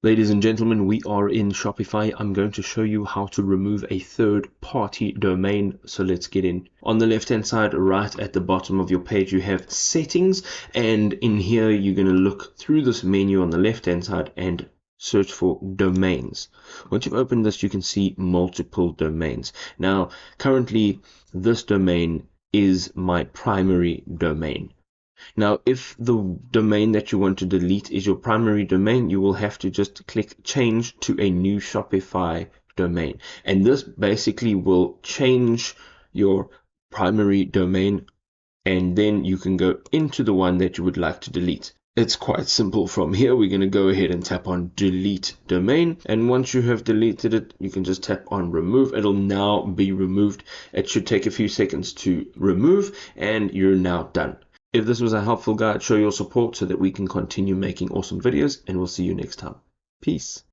Ladies and gentlemen, we are in Shopify. I'm going to show you how to remove a third-party domain. So let's get in. On the left-hand side, right at the bottom of your page, you have settings. And in here, you're going to look through this menu on the left-hand side and search for domains. Once you've opened this, you can see multiple domains. Now, currently, this domain is my primary domain. Now, if the domain that you want to delete is your primary domain, you will have to just click change to a new Shopify domain. And this basically will change your primary domain, and then you can go into the one that you would like to delete. It's quite simple. From here, we're going to go ahead and tap on delete domain. And once you have deleted it, you can just tap on remove. It'll now be removed. It should take a few seconds to remove, and you're now done. If this was a helpful guide, show your support so that we can continue making awesome videos, and we'll see you next time. Peace.